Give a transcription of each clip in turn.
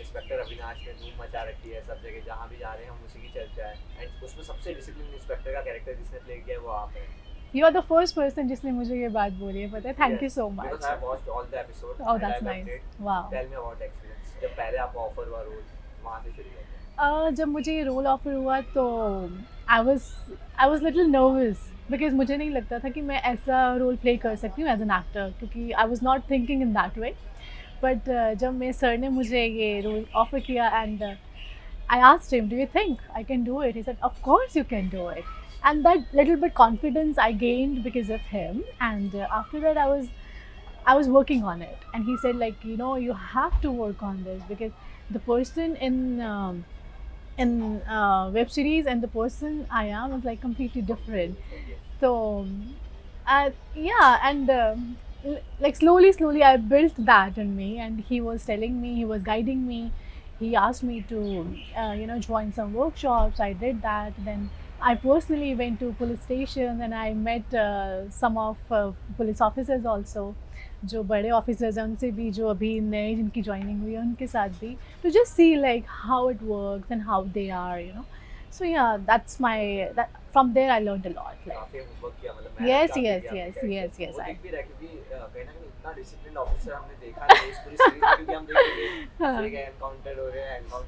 Inspector Avinash ने धूम मचा रखी है सब जगह, जहाँ भी जा रहे हैं हम उसी की चर्चा है, एंड उसमें सबसे डिसिप्लिन इंस्पेक्टर का कैरेक्टर जिसने प्ले किया है वो आप हैं। You are the first person जिसने मुझे ये बात बोली है, पता है? Thank you so much. Because I have watched all the episodes Oh, and I that's loved nice. it. Wow. Tell me about the experience. जब पहले आपको ऑफर हुआ रोल, वहाँ से शुरू करते हैं। जब मुझे ये रोल ऑफर हुआ तो I was little nervous because मुझे नहीं लगता था कि मैं ऐसा रोल प्ले कर सकती हूँ एज एन एक्टर, क्योंकि I was not thinking in that way. But जब मेरे सर ने मुझे ये रोल ऑफर किया and I asked him, "Do you think I can do it?" He said, "Of course you can do it." And that little bit confidence I gained because of him. And after that, I was working on it. And he said, like, you know, you have to work on this because the person in web series and the person I am is like completely different. So, yeah, and like slowly, I built that in me. And he was telling me, he was guiding me. He asked me to, join some workshops. I did that. Then I personally went to police stations and I met some of police officers also. जो बड़े officers हैं उनसे भी, जो अभी नए जिनकी joining हुई है उनके साथ भी, to just see like how it works and how they are, you know. So yeah, that's my from there I learned a lot. Like, काफी होमवर्क किया, मतलब yes, काफी yes, किया yes, आपके yes, character। yes. वो I दिख भी रहा है क्योंकि कहीं ना कहीं इतना डिसिप्लिन्ड ऑफिसर हमने देखा नहीं इस पूरी सीरीज में, क्योंकि हम देखेंगे हाँ. ठीक है एनकाउंटर हो रहे हैं हाँ,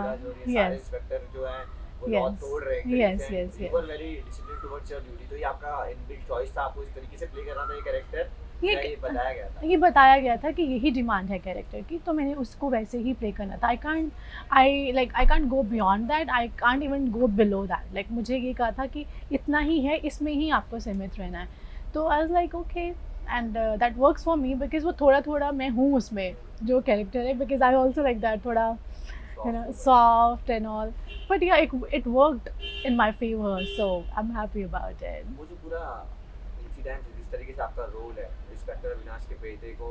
गालीगलौज हो रही है, सारे yes, इंस्पेक्टर जो हैं वो लॉ yes, तोड़ रहे हैं yes, yes, you yes. Were very disciplined towards your duty. तो ये आपका इनबिल्ट चॉइस था, आपको इस तरीके से प्ले करना था ये कैरेक्टर, या ये बताया गया था? ये बताया गया था कि यही डिमांड है कैरेक्टर की, तो मैंने उसको वैसे ही प्ले करना था. I can't go beyond that, I can't even go below that. Like मुझे ये कहा था कि इतना ही है, इसमें ही आपको सीमित रहना है. तो आई was like okay, and that works for me because वो थोड़ा मैं हूँ उसमें जो कैरेक्टर है, because I also like that, थोड़ा soft and all. But yeah, it worked in my favor, so I'm happy about it. वो जो पूरा इंसिडेंट जिस तरीके से आपका रोल है इंस्पेक्टर अविनाश के बेटे को,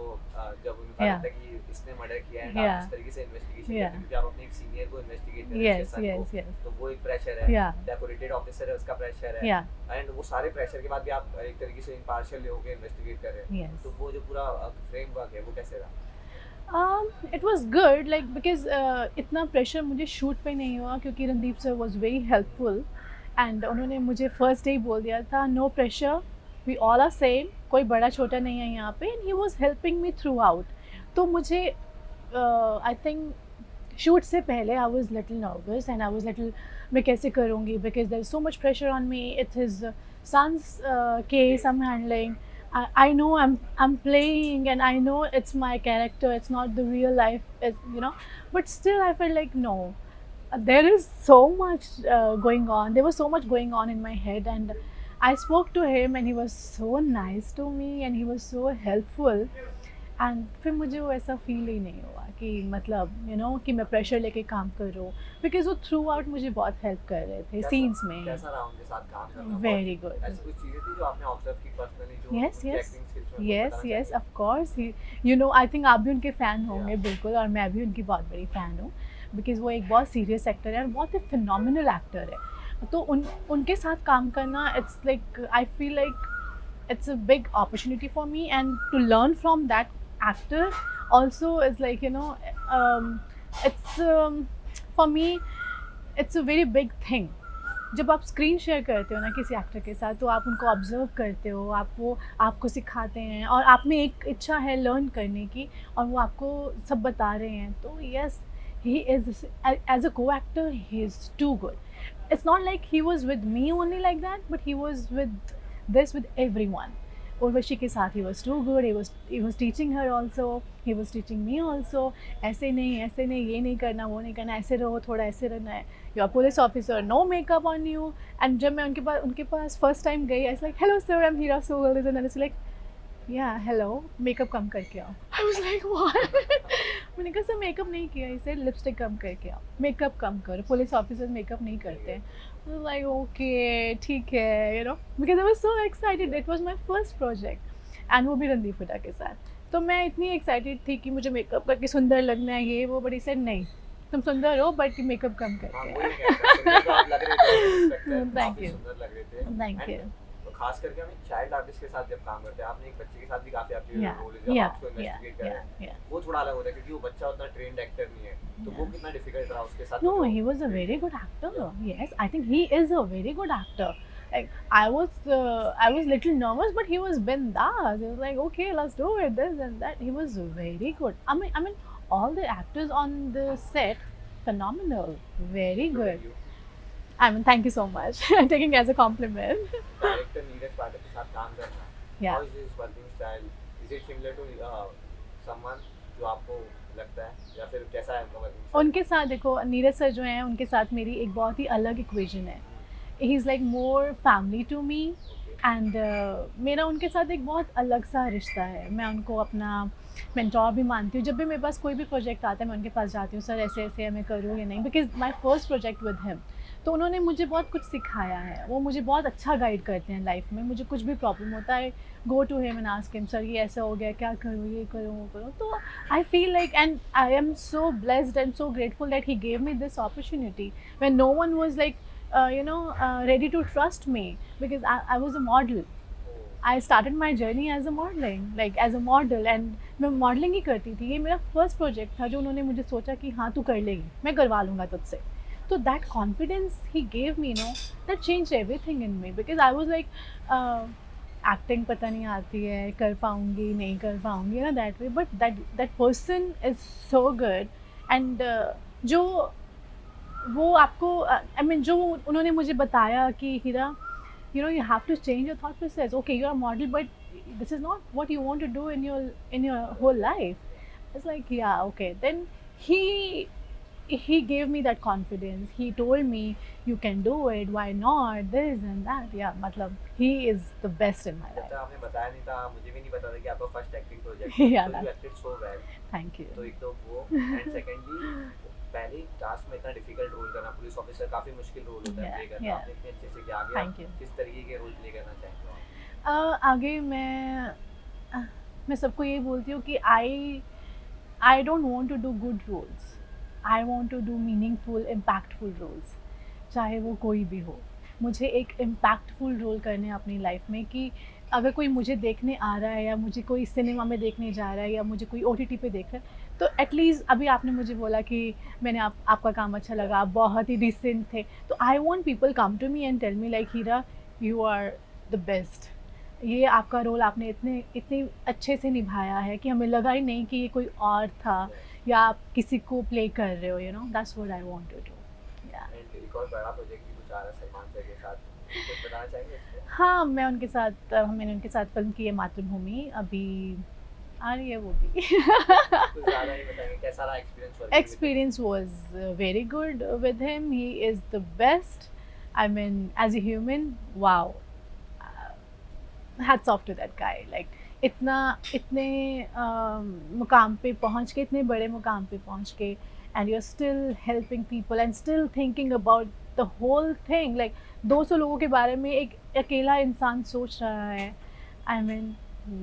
जब उन्हें पता था कि इसने मर्डर किया है, आप इस तरीके से इन्वेस्टिगेशन करते हैं क्योंकि आप अपने एक सीनियर को इन्वेस्टिगेट कर रहे हैं Yes. तो वो एक प्रेशर है, डेकोरेटेड ऑफिसर है उसका प्रेशर है, एंड वो सारे प्रेशर के बाद भी आप एक तरीके से इम्पार्शियल होकर इन्वेस्टिगेट कर रहे हैं। तो वो जो पूरा फ्रेमवर्क है वो कैसे रहा? It was good, like because इतना प्रेशर मुझे शूट पे नहीं हुआ क्योंकि Randeep sir was very helpful and उन्होंने मुझे फर्स्ट डे ही बोल दिया था, no pressure, we all are same, कोई बड़ा छोटा नहीं है यहाँ पे, and he was helping me throughout. तो मुझे I think शूट से पहले I was little nervous and I was little, मैं कैसे करूँगी because there is so much pressure on me. It's his son's case I'm handling. I know I'm playing and I know it's my character, it's not the real life, but still I felt like no, there is so much going on, there was so much going on in my head, and I spoke to him and he was so nice to me and he was so helpful. And फिर मुझे वो ऐसा feel ही नहीं हुआ कि मतलब कि मैं प्रेशर लेके काम कर रहा हूँ, बिकॉज वो थ्रू आउट मुझे बहुत हेल्प कर रहे थे सीन्स में. कैसा रहा उनके साथ काम करना? Very good. ऐसी कुछ चीजें थी जो आपने ऑब्जर्व की पर्सनली जो एक्टिंग स्किल्स में? Yes of course. I think आप भी उनके फ़ैन होंगे. बिल्कुल. और मैं भी उनकी बहुत बड़ी फ़ैन हूँ बिकॉज वो एक बहुत सीरियस एक्टर है और बहुत ही फिनोमिनल एक्टर है. तो उनके साथ काम करना, it's like I feel like it's a big opportunity for me, and to learn from that actor also is like it's for me it's a very big thing. जब आप स्क्रीन शेयर करते हो ना किसी एक्टर के साथ, तो आप उनको ऑब्जर्व करते हो, वो आपको सिखाते हैं और आप में एक इच्छा है लर्न करने की और वो आपको सब बता रहे हैं. तो yes, he is as a co-actor, he is too good. It's not like he was with me only like that, but he was with everyone. Urvashi के साथ he was too good. He was teaching her also, he was teaching me also. ऐसे नहीं, ये नहीं करना, वो नहीं करना, ऐसे रहो, थोड़ा ऐसे रहना है. You are police officer, no makeup on you. And जब मैं उनके पास first time गई, I was like, hello sir, I'm Hira Sohal. And then it's like, yeah, hello, makeup कम करके आओ. I was like, what? मैंने कहा सर मेकअप नहीं किया, इसे लिपस्टिक कम करके आओ, मेकअप कम करो, पुलिस ऑफिसर मेकअप नहीं करते. I was like, okay, ठीक है, because I was so excited. It was my first project and वो भी रणदीप हुड्डा के साथ. तो मैं इतनी एक्साइटेड थी कि मुझे मेकअप करके सुंदर लगना है, ये वो. बड़ी से नहीं, तुम सुंदर हो बट मेकअप कम करके. Thank you. खास करके हम एक चाइल्ड आर्टिस्ट के साथ जब काम करते हैं, आपने एक बच्चे के साथ भी काफी आपकी रोल है जब आपको इन्वेस्टिगेट कर रहे हैं, वो थोड़ा अलग होता है क्योंकि वो बच्चा उतना ट्रेन्ड एक्टर नहीं है. तो वो कितना डिफिकल्ट रहा उसके साथ? No, जो he was a very good actor. Yes, I think he is a very good actor. Like I was little nervous, but he was bindas. He was like, okay, let's do it, this and that. He was very good. I mean, all the actors on the set, phenomenal, very good. you I mean, thank you so much. I'm taking it as a compliment. Director Neeraj Pathak के साथ काम करना, Yeah. How is his working style? Is it similar to someone जो आपको लगता है, या फिर कैसा है उनका वर्किंग स्टाइल? उनके साथ देखो, नीरज सर जो हैं, उनके साथ मेरी एक बहुत ही अलग इक्वेशन है. He is like more family to me. And मेरा उनके साथ एक बहुत अलग सा रिश्ता है. मैं उनको अपना मेंटोर भी मानती हूँ. जब भी मेरे पास कोई भी प्रोजेक्ट आता है, मैं उनके पास जाती हूँ, सर ऐसे ऐसे मैं करूँ या नहीं, because my first project with him. तो उन्होंने मुझे बहुत कुछ सिखाया है. वो मुझे बहुत अच्छा गाइड करते हैं लाइफ में. मुझे कुछ भी प्रॉब्लम होता है, go to him and ask him, sir ये ऐसा हो गया, क्या करूँ, ये करूँ, वो करूँ. तो I feel like, and I am so blessed and so grateful that he gave me this opportunity when no one was like ready to trust me, because I was a model. I started my journey as a modeling, like as a model, and मैं modeling ही करती थी. ये मेरा first project था जो उन्होंने मुझे सोचा कि हाँ तू कर लेगी, मैं करवा लूँगा तुझसे. तो that confidence he gave me, that changed everything in me, because I was like, acting पता नहीं आती है, कर पाऊँगी नहीं कर पाऊँगी, that way. But that person is so good, and जो वो आपको आई मीन जो उन्होंने मुझे बताया कि हीरा, you have to change your thought process. Okay, you're a model, but this is not what you want to do in your whole life. It's like, yeah, okay. Then he gave me that confidence. He told me you can do it, why not, this and that. Yeah, मतलब he is the best in my life. जब आपने बताया नहीं था, मुझे भी नहीं पता था कि आपका फर्स्ट एक्टिंग प्रोजेक्ट Yeah, है. तो you acted so well. Thank you. तो एक तो वो, एंड सेकंडली पहले टास्क में इतना डिफिकल्ट रोल करना, पुलिस ऑफिसर काफी मुश्किल रोल होता है प्ले करना. आपने इतने अच्छे से किया. आगे Thank you. किस तरीके के रोल प्ले करना चाहेंगे आप? आगे मैं सबको ये बोलती हूँ कि I don't want to do good roles. I want to do meaningful impactful roles, चाहे वो कोई भी हो. मुझे एक इम्पैक्टफुल रोल करने हैं अपनी लाइफ में, कि अगर कोई मुझे देखने आ रहा है, या मुझे कोई सिनेमा में देखने जा रहा है, या मुझे कोई OTT पे देख रहा है, तो एटलीस्ट अभी आपने मुझे बोला कि मैंने आपका काम अच्छा लगा, आप बहुत ही डिसेंट थे. तो I want people come to me and tell me like, Heera you are the best. ये आपका रोल आपने इतने अच्छे से निभाया है कि हमें लगा ही नहीं कि ये कोई और था, या आप किसी को प्ले कर रहे हो. That's what I want to do. And एक और बड़ा प्रोजेक्ट भी कुछ आ रहा है सलमान सर के साथ, कुछ बताना चाहेंगे इसमें? हाँ, मैंने उनके साथ फिल्म की है मातृभूमि, अभी आ रही है वो भी. कुछ ज़्यादा नहीं बताएंगे, कैसा रहा experience working? Experience was very good with him. He is the best. I mean, as a human, wow. Hats off to that guy. Like इतने मुकाम पे पहुँच के, इतने बड़े मुकाम पे पहुँच के, and you're still helping people and still thinking about the whole thing. Like 200 लोगों के बारे में एक अकेला इंसान सोच रहा है. I mean,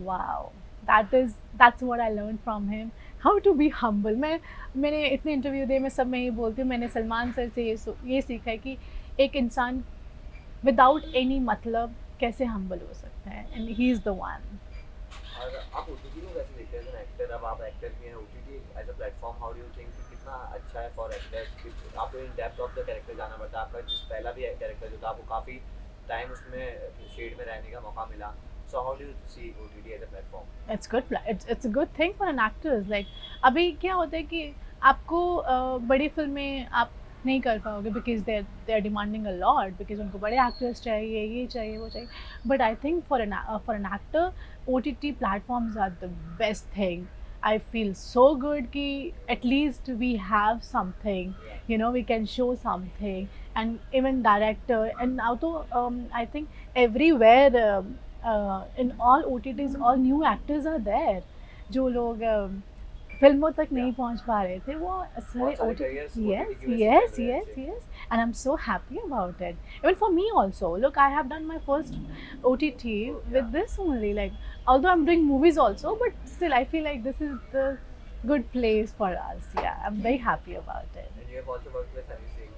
wow. That's what I learned from him. How to be humble. मैंने इतने इंटरव्यू दिए, मैं सब में ये बोलती हूँ, मैंने सलमान सर से ये सीखा है कि एक इंसान विदाउट एनी मतलब कैसे हम्बल हो सकता है, and he is the one. और आप OTT को कैसे देखते हैं एज एन एक्टर? अब आप एक्टर भी हैं, OTT as a platform, how do you think कि कितना अच्छा है फॉर एक्टर्स? आपको in depth of the character जाना पड़ता है. आपका जिस पहला भी कैरेक्टर जो था, आपको काफ़ी टाइम उसमें शेड में रहने का मौका मिला. So how do you see OTT as a platform? It's good. It's a good thing for an actor. Like अभी क्या होता है कि आपको बड़ी फिल्में आप नहीं कर पाओगे, because they are demanding a lot, because उनको बड़े actors चाहिए, ये चाहिए, वो चाहिए. But I think for an actor, OTT platforms are the best thing. I feel so good कि at least we have something, we can show something, and even director, and now तो I think everywhere. In all OTTs, all new actors are there. जो लोग फिल्मों तक नहीं पहुंच पा रहे थे, वो सारे OTT. Yes. And I'm so happy about it. Even for me also. Look, I have done my first OTT with this only. Like, although I'm doing movies also, but still I feel like this is the good place for us. Yeah, I'm very happy about it. And you have also worked with Sunny Singh.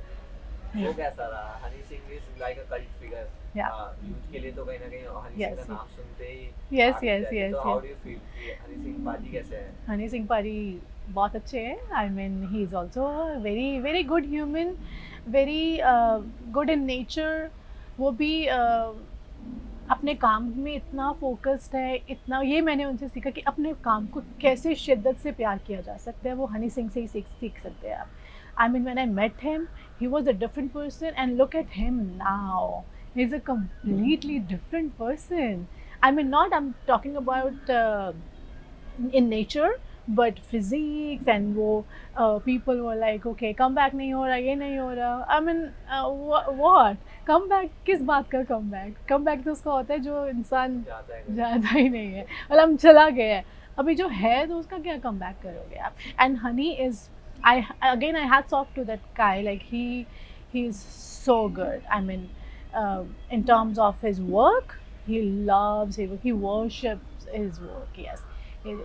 वो Yeah. कैसा रहा? Honey Singh is like a cult figure. Yeah. Youth के लिए तो कहीं ना कहीं Honey Singh Yes. का नाम सुनते ही Yes. आग लग Yes. जाती है। Yes. तो Yes. How do you feel कि हनी सिंह पाजी कैसे हैं? हनी सिंह पारी बहुत अच्छे हैं. I mean he is also very very good human, very good in nature. वो भी अपने काम में इतना फोकस्ड है, इतना, ये मैंने उनसे सीखा कि अपने काम को कैसे शिद्दत से प्यार किया जा सकता है, वो हनी सिंह से ही सीख सकते हैं आप. I mean when I met him he was a different person and look at him now, he is a completely different person. I mean, not I'm talking about in nature, but physiques and वो people were like okay come back नहीं हो रहा, ये नहीं हो रहा. I mean what come back, किस बात का come back तो उसका होता है जो इंसान जाता है ज़्यादा ही नहीं है, मतलब हम चला गया है. अभी जो है तो उसका क्या कम बैक करोगे आप. And honey is, I hats off to that guy, like he's so good. I mean, in terms of his work, he loves his work, he worships his work. Yes,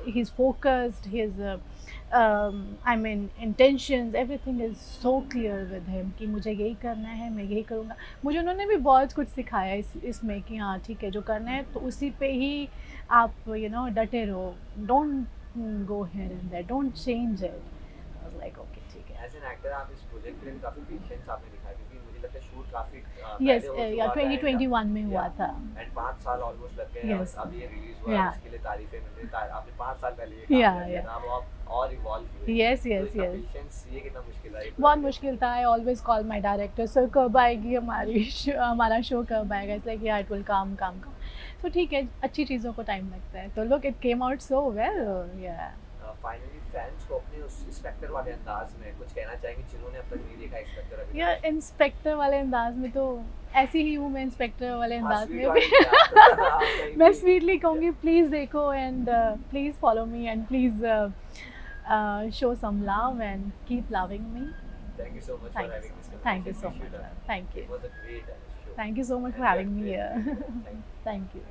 he's focused, his I mean intentions, everything is so clear with him कि मुझे यही करना है, मैं यही करूँगा. मुझे उन्होंने भी बहुत कुछ सिखाया इसमें कि हाँ ठीक है, जो करना है तो उसी पे ही आप डटे रहो, don't go here and there, don't change it. I was like okay ठीक है. एज एन एक्टर आप इस प्रोजेक्ट के लिए काफी पेशेंस आपने दिखाया, क्योंकि मुझे लगता है शूट काफी यस, पहले हो या चुका था 2021 में हुआ था. एंड 5 साल ऑलमोस्ट लग गए Yes. अब ये रिलीज हुआ है, Yeah. उसके लिए तारीफें मिल रही है. आपने 5 साल पहले ये काम Yeah, किया yeah. था, अब आप और इवॉल्व हुए. Yes, तो yes, इतना yes. पेशेंस ये कितना मुश्किल है? बहुत मुश्किल था. I always call my director, sir कब आएगी हमारा शो कब आएगा. इट्स लाइक या इट विल कम. तो ठीक है, अच्छी चीज़ों को टाइम लगता है. तो look it came out so well. या फाइनली फैंस को अपने उस इंस्पेक्टर वाले अंदाज में कुछ कहना चाहेंगे जिन्होंने अब तक नहीं देखा इंस्पेक्टर अभी या इंस्पेक्टर वाले अंदाज में तो ऐसी ही हूँ मैं. इंस्पेक्टर वाले हाँ, अंदाज sweet में वाली भी हाँ, कहीं मैं भी. स्वीटली कहूँगी प्लीज़ देखो and please follow me and please show some love and keep loving me. Thank you so much for having this Thank you so conversation. much. Appreciate it. Thank you. It was a great show. Thank you so much And for you having have me played here. great. Thank you. Thank you.